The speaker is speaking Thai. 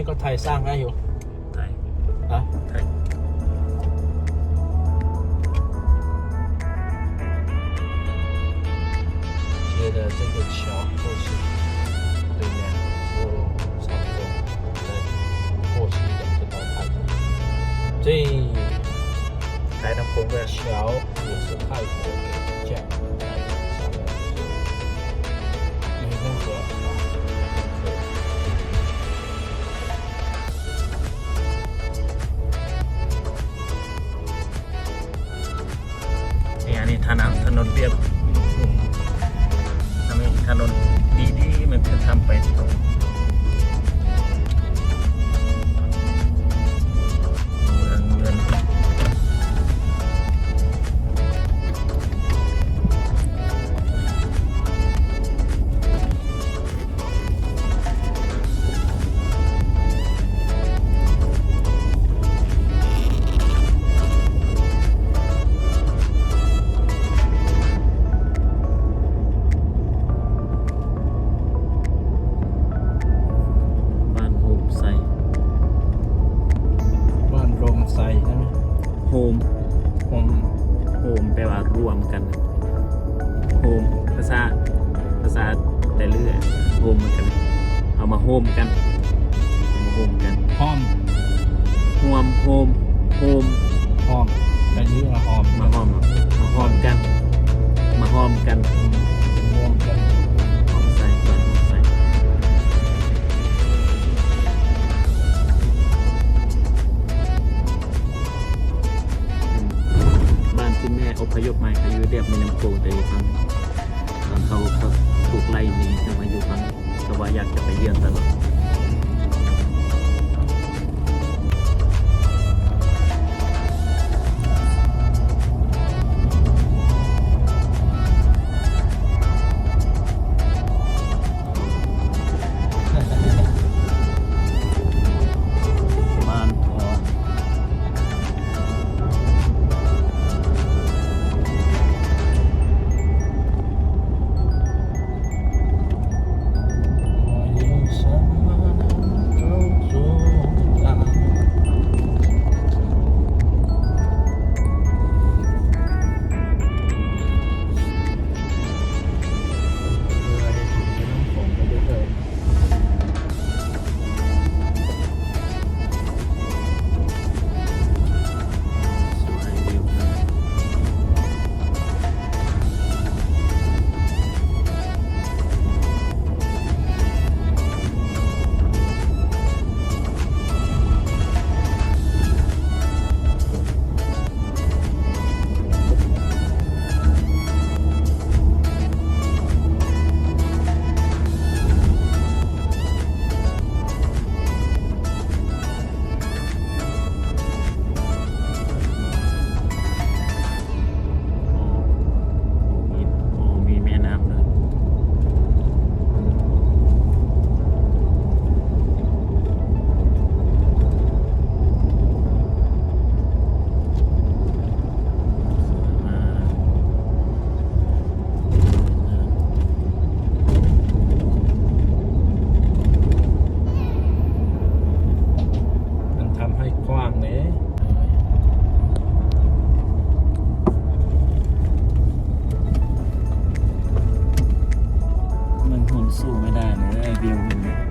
นี้ก็ไทยสร้างได้อยู่ไทยไทย觉得这个桥或是对面就差不多再过去一点就到泰国。这ไทยน้ำโขงเลย桥也是泰国给建的，上面是湄公河。นี่ถนนเรียบถนนดีๆมันจะทำไปตรงเมืองเงินโฮมแปลว่ารวมกันโฮมภาษาแต่เรื่อยโฮมเหมือนกันเอามาโฮมกันห้อมแต่นี่มาห้อมกันหอมกันหอมใส่บ้านที่แม่อพยพมาอยู่เรียบแม่น้ำโขงแต่ฟังเขาถูกไล่หนีจะมาอยู่ฟังเขาว่าอยากจะไปเยี่ยมตลอดสู้ไม่ได้เลยวิวมัน